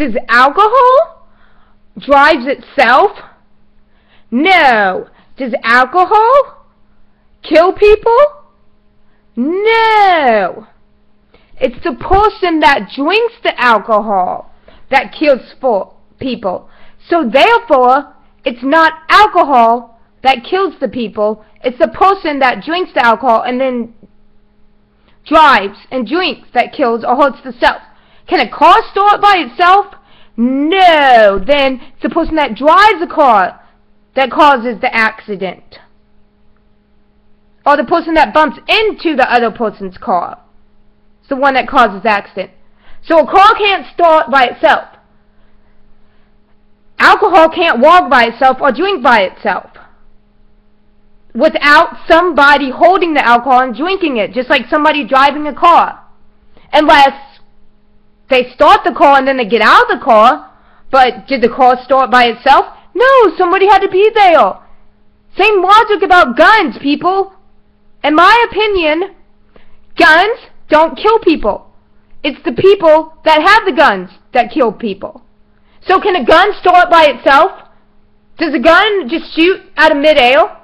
Does alcohol drive itself? No. Does alcohol kill people? No. It's the person that drinks the alcohol that kills people. So therefore, it's not alcohol that kills the people. It's the person that drinks the alcohol and then drives and drinks that kills or hurts the self. Can a car start by itself? No. Then it's the person that drives the car that causes the accident. Or the person that bumps into the other person's car. It's the one that causes the accident. So a car can't start by itself. Alcohol can't walk by itself or drink by itself without somebody holding the alcohol and drinking it, just like somebody driving a car. Unless they start the car and then they get out of the car. But did the car start by itself? No, somebody had to be there. Same logic about guns, people. In my opinion, guns don't kill people. It's the people that have the guns that kill people. So can a gun start by itself? Does a gun just shoot out of midair?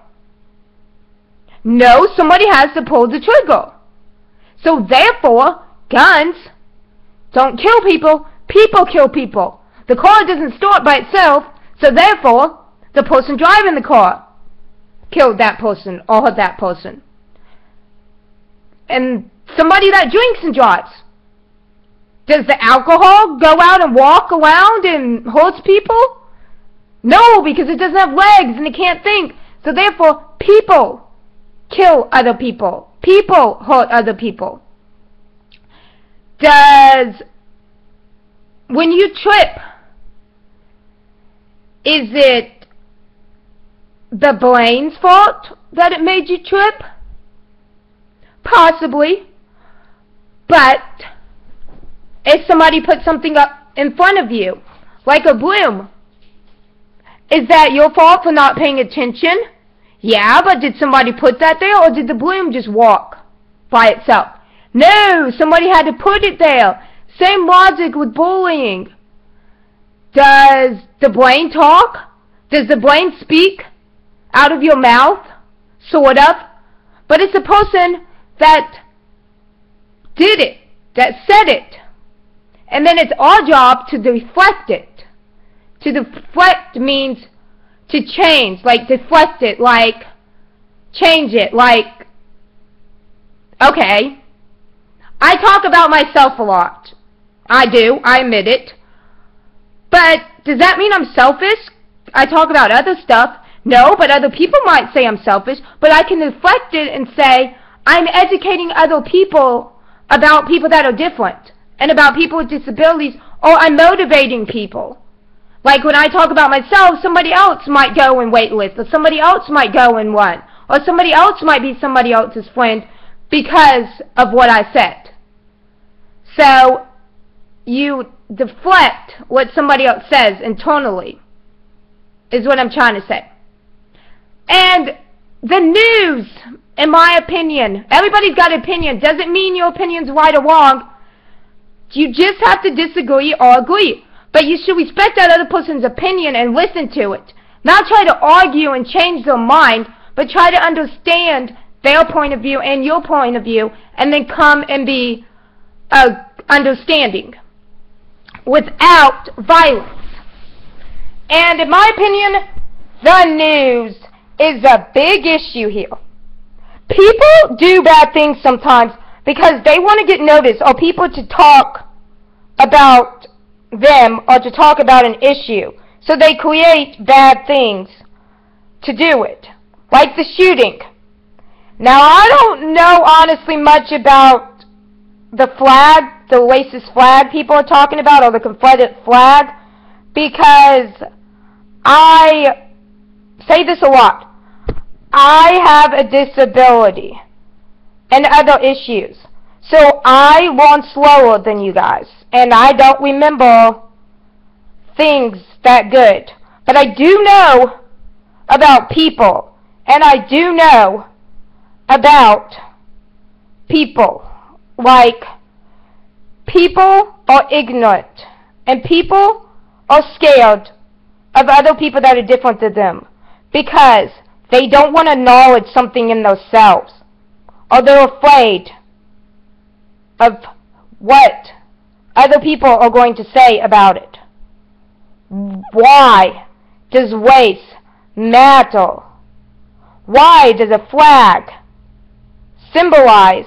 No, somebody has to pull the trigger. So therefore, guns don't kill people. People kill people. The car doesn't start by itself. So therefore, the person driving the car killed that person or hurt that person. And somebody that drinks and drives. Does the alcohol go out and walk around and hurts people? No, because it doesn't have legs and it can't think. So therefore, people kill other people. People hurt other people. When you trip, is it the brain's fault that it made you trip? Possibly. But if somebody put something up in front of you, like a broom, is that your fault for not paying attention? Yeah, but did somebody put that there, or did the broom just walk by itself? No, somebody had to put it there. Same logic with bullying. Does the brain talk? Does the brain speak out of your mouth? Sort of. But it's the person that did it, that said it. And then it's our job to deflect it. To deflect means to change, like deflect it, like change it, like, okay, I talk about myself a lot. I do, I admit it. But does that mean I'm selfish? I talk about other stuff. No, but other people might say I'm selfish, but I can deflect it and say I'm educating other people about people that are different and about people with disabilities, or I'm motivating people. Like when I talk about myself, somebody else might go and weightlift, or somebody else might go and run, or somebody else might be somebody else's friend because of what I said. So you deflect what somebody else says internally, is what I'm trying to say. And the news, in my opinion, everybody's got an opinion. Doesn't mean your opinion's right or wrong. You just have to disagree or agree. But you should respect that other person's opinion and listen to it. Not try to argue and change their mind, but try to understand their point of view and your point of view, and then come and be understanding without violence. And in my opinion, the news is a big issue here. People do bad things sometimes because they want to get noticed, or people to talk about them, or to talk about an issue. So they create bad things to do it. Like the shooting. Now, I don't know honestly much about the flag, the racist flag people are talking about, or the Confederate flag, because I say this a lot. I have a disability and other issues. So I learn slower than you guys. And I don't remember things that good. But I do know about people. And I do know about people. Like, people are ignorant And people are scared of other people that are different than them because they don't want to acknowledge something in themselves, or they're afraid of what other people are going to say about it. Why does race matter? Why does a flag symbolize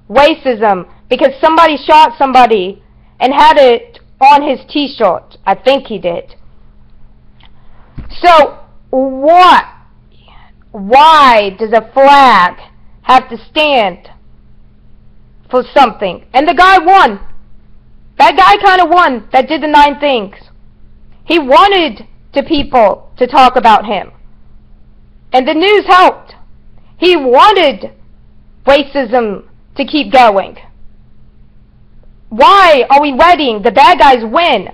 racism? Because somebody shot somebody and had it on his t-shirt. I think he did. So what? Why does a flag have to stand for something? And the guy won. That guy kind of won that did the 9 things. He wanted the people to talk about him. And the news helped. He wanted racism to keep going. Why are we letting the bad guys win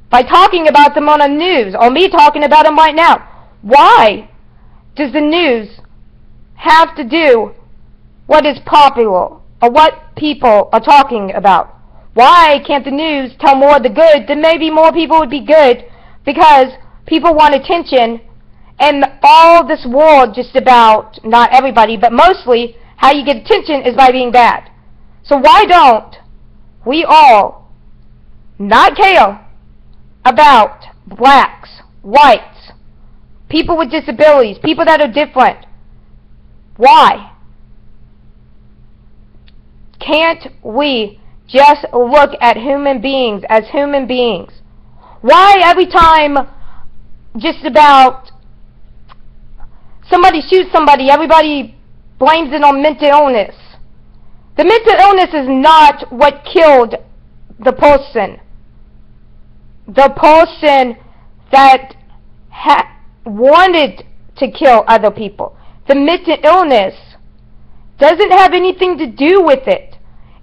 by talking about them on the news, or me talking about them right now? Why does the news have to do what is popular or what people are talking about? Why can't the news tell more of the good? Then maybe more people would be good, because people want attention, and all this world just about, not everybody, but mostly how you get attention is by being bad. So why don't we all not care about blacks, whites, people with disabilities, people that are different? Why can't we just look at human beings as human beings? Why every time just about somebody shoots somebody, everybody blames it on mental illness? The mental illness is not what killed the person. The person that wanted to kill other people. The mental illness doesn't have anything to do with it.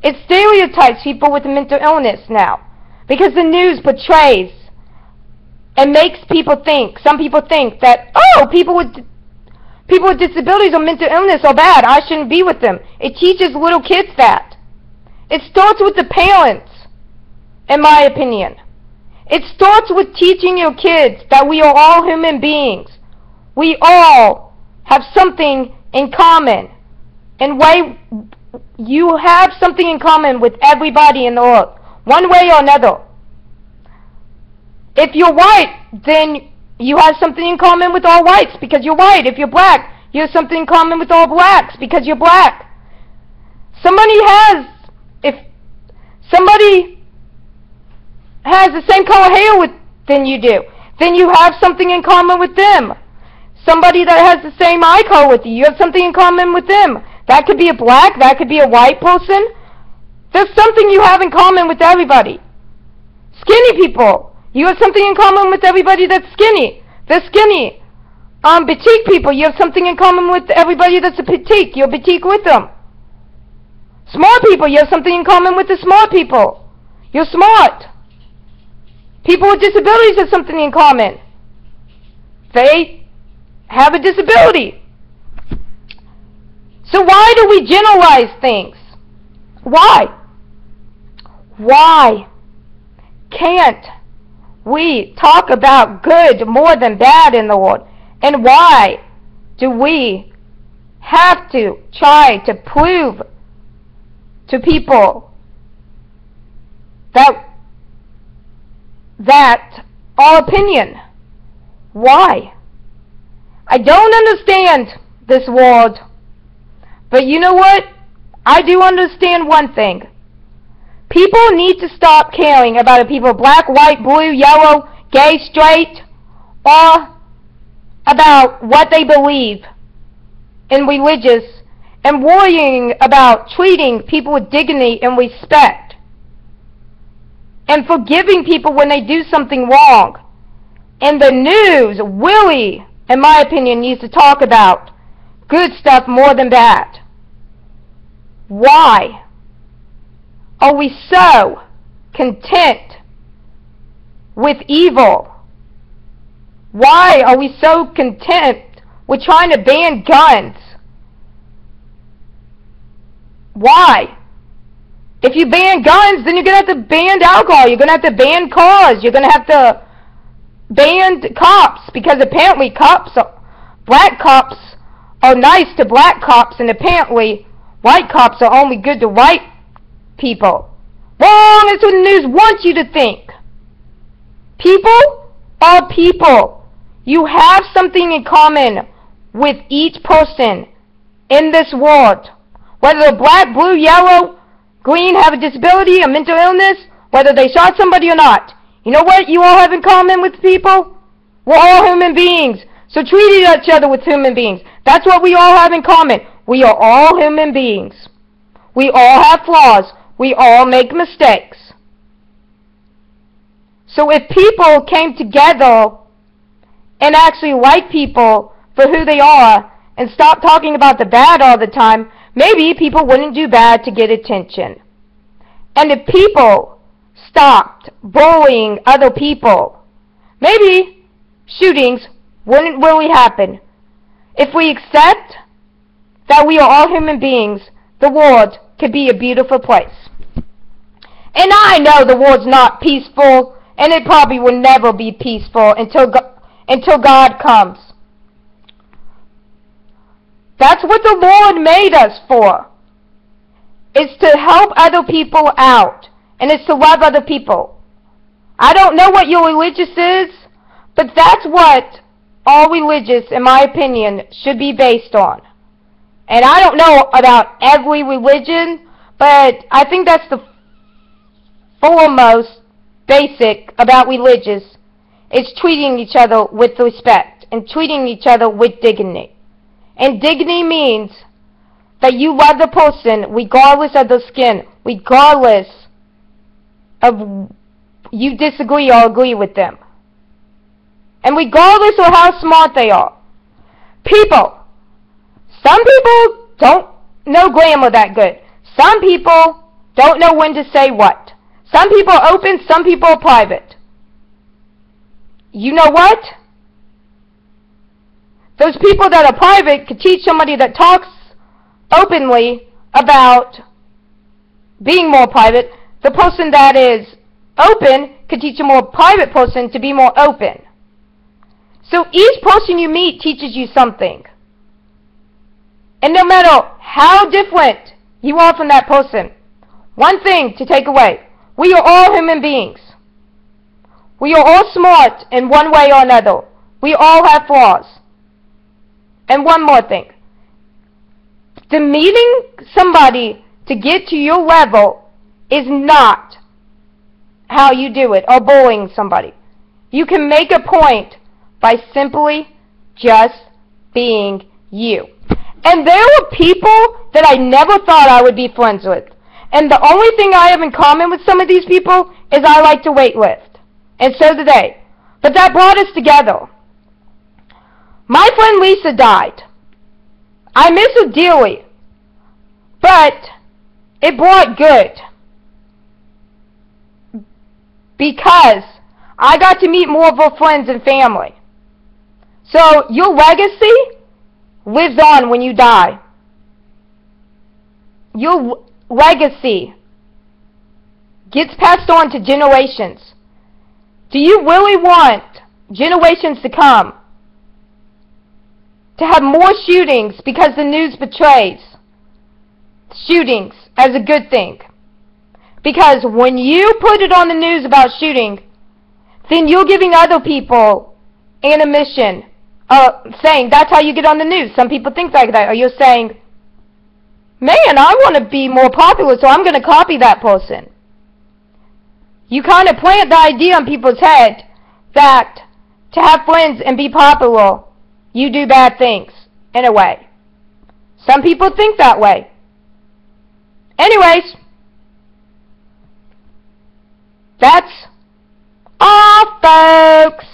It stereotypes people with mental illness now, because the news portrays and makes people think, some people think that, oh, people with disabilities or mental illness are bad, I shouldn't be with them. It teaches little kids that. It starts with the parents, in my opinion. It starts with teaching your kids that we are all human beings. We all have something in common. And why you have something in common with everybody in the world, one way or another. If you're white, then you have something in common with all whites because you're white. If you're black, you have something in common with all blacks because you're black. If somebody has the same color hair than you do, then you have something in common with them. Somebody that has the same eye color with you, you have something in common with them. That could be a black, that could be a white person. There's something you have in common with everybody. Skinny people, you have something in common with everybody that's skinny. They're skinny. Petite people, you have something in common with everybody that's a petite. You're petite with them. Smart people, you have something in common with the smart people. You're smart. People with disabilities have something in common. They have a disability. So why do we generalize things? Why? Why can't we talk about good more than bad in the world? And why do we have to try to prove to people that our opinion? Why? I don't understand this world. But you know what? I do understand one thing. People need to stop caring about if people are black, white, blue, yellow, gay, straight, or about what they believe in religious, and worrying about treating people with dignity and respect, and forgiving people when they do something wrong. And the news really, in my opinion, needs to talk about good stuff more than bad. Why are we so content with evil? Why are we so content with trying to ban guns? Why? If you ban guns, then you're going to have to ban alcohol. You're going to have to ban cars. You're going to have to ban cops, because apparently black cops are nice to black cops, and apparently white cops are only good to white people. Wrong! That's what the news wants you to think. People are people. You have something in common with each person in this world. Whether they're black, blue, yellow, green, have a disability, a mental illness, whether they shot somebody or not. You know what you all have in common with people? We're all human beings. So treat each other with human beings. That's what we all have in common. We are all human beings. We all have flaws. We all make mistakes. So if people came together and actually like people for who they are and stopped talking about the bad all the time, maybe people wouldn't do bad to get attention. And if people stopped bullying other people, maybe shootings wouldn't really happen. If we accept that we are all human beings, the world could be a beautiful place. And I know the world's not peaceful, and it probably will never be peaceful until God comes. That's what the Lord made us for. It's to help other people out, and it's to love other people. I don't know what your religious is, but that's what all religious, in my opinion, should be based on. And I don't know about every religion, but I think that's the foremost basic about religious. It's treating each other with respect and treating each other with dignity. And dignity means that you love the person regardless of their skin, regardless of you disagree or agree with them, and regardless of how smart they are. Some people don't know grammar that good. Some people don't know when to say what. Some people are open, some people are private. You know what? Those people that are private could teach somebody that talks openly about being more private. The person that is open could teach a more private person to be more open. So each person you meet teaches you something. And no matter how different you are from that person, one thing to take away: we are all human beings. We are all smart in one way or another. We all have flaws. And one more thing. Demeaning somebody to get to your level is not how you do it, or bullying somebody. You can make a point by simply just being you. And there were people that I never thought I would be friends with. And the only thing I have in common with some of these people is I like to weightlift. And so do they. But that brought us together. My friend Lisa died. I miss her dearly. But it brought good. Because I got to meet more of her friends and family. So your legacy lives on when you die. Your legacy gets passed on to generations. Do you really want generations to come to have more shootings because the news betrays shootings as a good thing? Because when you put it on the news about shooting, then you're giving other people ammunition, saying that's how you get on the news. Some people think like that. Or you're saying, man, I want to be more popular, so I'm going to copy that person. You kind of plant the idea in people's head that to have friends and be popular, you do bad things, in a way. Some people think that way. Anyways, that's all, folks.